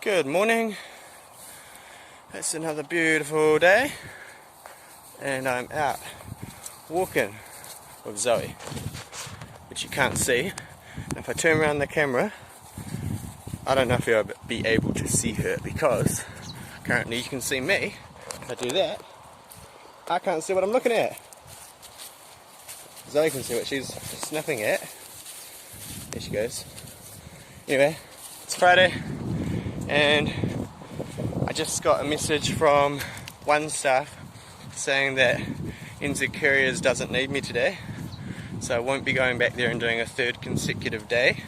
Good morning. It's another beautiful day and I'm out walking with Zoe, which you can't see. If I turn around the camera, I don't know if you'll be able to see her because currently you can see me. If I do that, I can't see what I'm looking at. Zoe can see what she's sniffing at. There she goes. Anyway, it's Friday and I just got a message from one staff saying that NZ Couriers doesn't need me today, so I won't be going back there and doing a third consecutive day.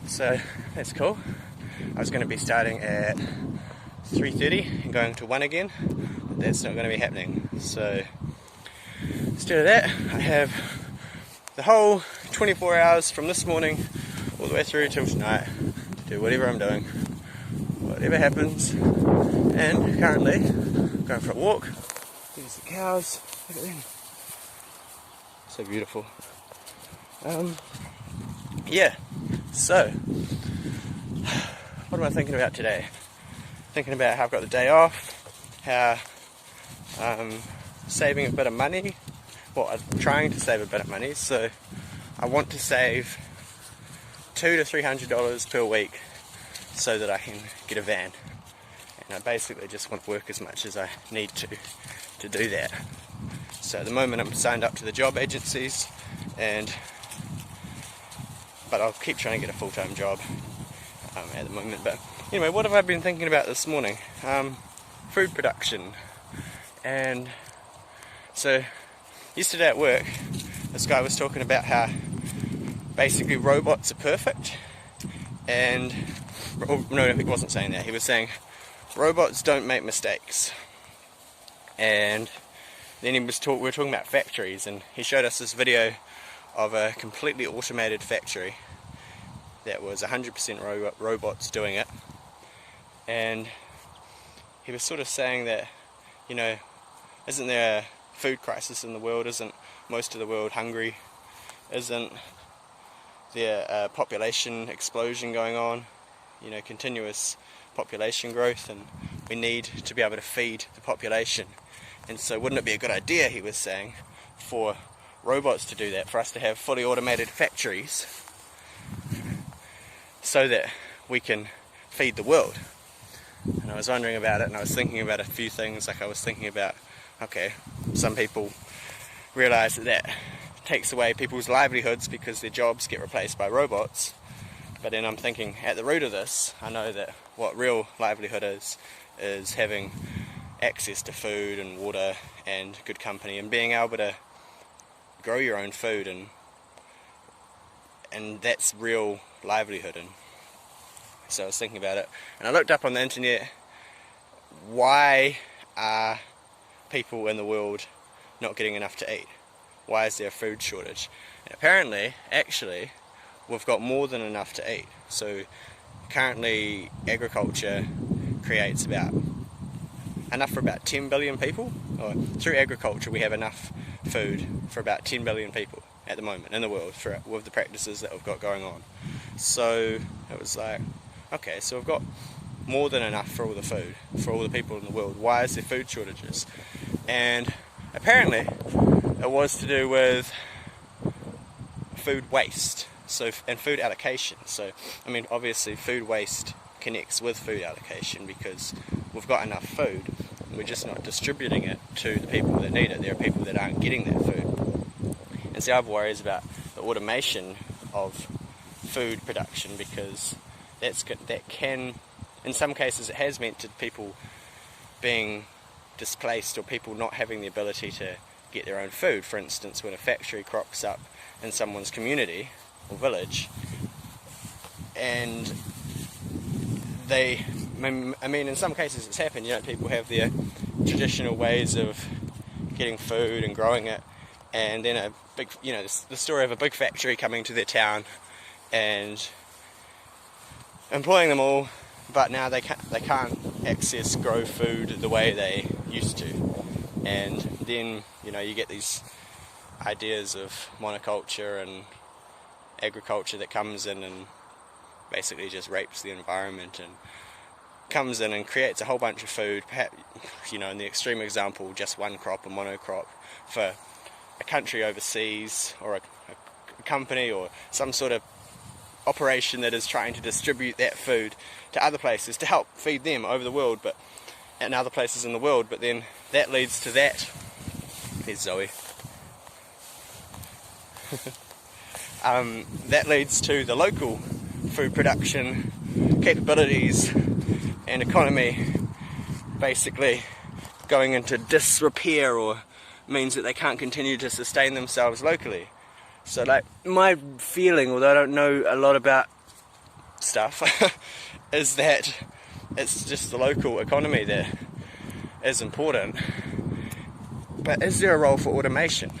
So that's cool. I was going to be starting at 3:30 and going to 1 again, but that's not going to be happening. So instead of that, I have the whole 24 hours from this morning all the way through till tonight to do whatever I'm doing, whatever happens. And currently I'm going for a walk. There's the cows, look at them, so beautiful. Yeah, so what am I thinking about today? Thinking about how I've got the day off, how I'm saving a bit of money. Well, I'm trying to save a bit of money, so I want to save $200 to $300 per week so that I can get a van. And I basically just want to work as much as I need to do that. So at the moment I'm signed up to the job agencies, but I'll keep trying to get a full-time job at the moment. But anyway, what have I been thinking about this morning? Food production. And so yesterday at work, this guy was talking about how basically robots are perfect, and no, he wasn't saying that. He was saying robots don't make mistakes. And then we were talking about factories, and he showed us this video of a completely automated factory that was 100% robots doing it. And he was sort of saying that, you know, isn't there a food crisis in the world? Isn't most of the world hungry? Isn't there a population explosion going on? You know, continuous population growth, and we need to be able to feed the population. And so wouldn't it be a good idea, he was saying, for robots to do that, for us to have fully automated factories so that we can feed the world? And I was wondering about it, and I was thinking about a few things. Like I was thinking about, okay, some people realise that takes away people's livelihoods because their jobs get replaced by robots. But then I'm thinking, at the root of this, I know that what real livelihood is having access to food and water and good company and being able to grow your own food, and that's real livelihood. And so I was thinking about it, and I looked up on the internet, why are people in the world not getting enough to eat? Why is there a food shortage? And apparently, actually, we've got more than enough to eat. So currently agriculture creates enough for about 10 billion people. Or through agriculture we have enough food for about 10 billion people at the moment in the world with the practices that we've got going on. So it was like, okay, so we've got more than enough for all the food, for all the people in the world. Why is there food shortages? And apparently it was to do with food waste. So, and food allocation. So, I mean, obviously food waste connects with food allocation because we've got enough food, we're just not distributing it to the people that need it. There are people that aren't getting that food. And so I have worries about the automation of food production, because that can, in some cases it has meant to people being displaced or people not having the ability to get their own food. For instance, when a factory crops up in someone's community or village, and I mean, in some cases it's happened, you know, people have their traditional ways of getting food and growing it, and then a big, you know, the story of a big factory coming to their town and employing them all, but now they can't grow food the way they used to. And then, you know, you get these ideas of monoculture and agriculture that comes in and basically just rapes the environment. And comes in and creates a whole bunch of food, perhaps, in the extreme example, just one crop, a monocrop, for a country overseas, or a company, or some sort of operation that is trying to distribute that food to other places to help feed them over the world, but in other places in the world. But then that leads to that. There's Zoe. That leads to the local food production capabilities and economy basically going into disrepair, or means that they can't continue to sustain themselves locally. So like, my feeling, although I don't know a lot about stuff, is that it's just the local economy that is important. But is there a role for automation?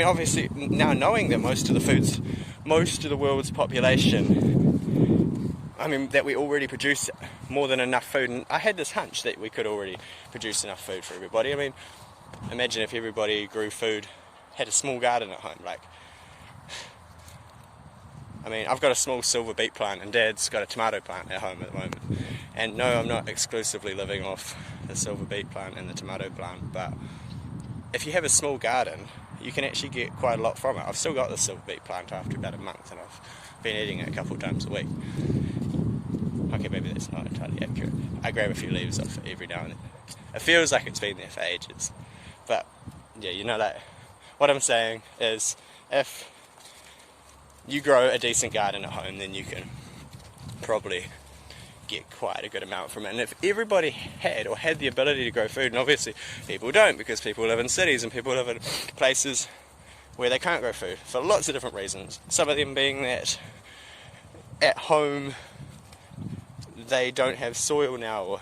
Obviously now knowing that most of the world's population, that we already produce more than enough food, and I had this hunch that we could already produce enough food for everybody. Imagine if everybody grew food, had a small garden at home. I've got a small silver beet plant, and Dad's got a tomato plant at home at the moment. And no, I'm not exclusively living off the silver beet plant and the tomato plant, but if you have a small garden, you can actually get quite a lot from it. I've still got the silver beet plant after about a month, and I've been eating it a couple of times a week. Okay, maybe that's not entirely accurate. I grab a few leaves off it every now and then. It feels like it's been there for ages. But yeah, what I'm saying is, if you grow a decent garden at home, then you can probably get quite a good amount from it. And if everybody had the ability to grow food, and obviously people don't, because people live in cities and people live in places where they can't grow food for lots of different reasons. Some of them being that at home they don't have soil now, or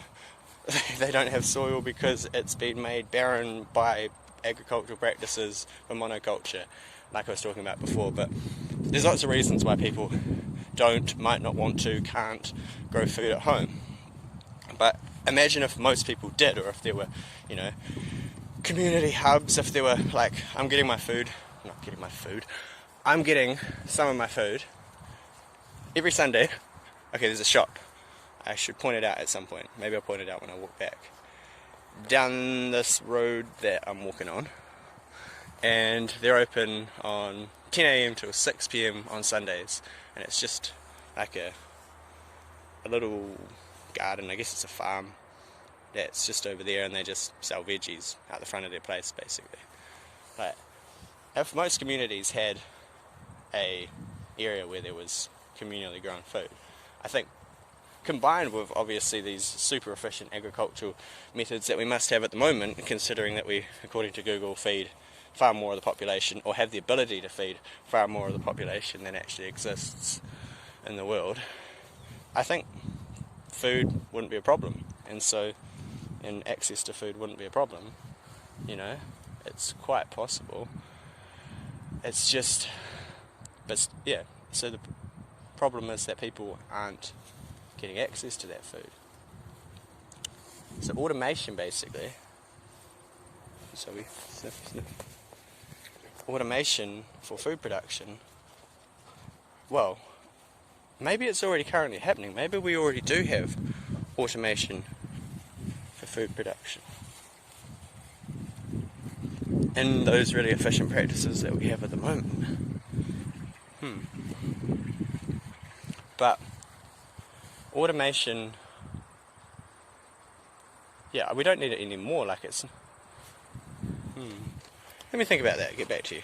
they don't have soil because it's been made barren by agricultural practices for monoculture, like I was talking about before. But there's lots of reasons why people might not want to, can't grow food at home. But imagine if most people did, or if there were, community hubs, if there were, I'm getting some of my food every Sunday. Okay, there's a shop. I should point it out at some point. Maybe I'll point it out when I walk back. Down this road that I'm walking on. And they're open on 10 AM till 6 PM on Sundays. And it's just like a little garden, I guess it's a farm, that's just over there, and they just sell veggies out the front of their place, basically. But if most communities had a area where there was communally grown food, I think, combined with obviously these super efficient agricultural methods that we must have at the moment, considering that we, according to Google, feed far more of the population, or have the ability to feed far more of the population than actually exists in the world, I think food wouldn't be a problem, and access to food wouldn't be a problem. It's quite possible. It's just, so the problem is that people aren't getting access to that food. So automation, basically. So we sniff. Automation for food production. Well, maybe it's already currently happening. Maybe we already do have automation for food production. And those really efficient practices that we have at the moment. But automation, we don't need it anymore. Let me think about that, get back to you.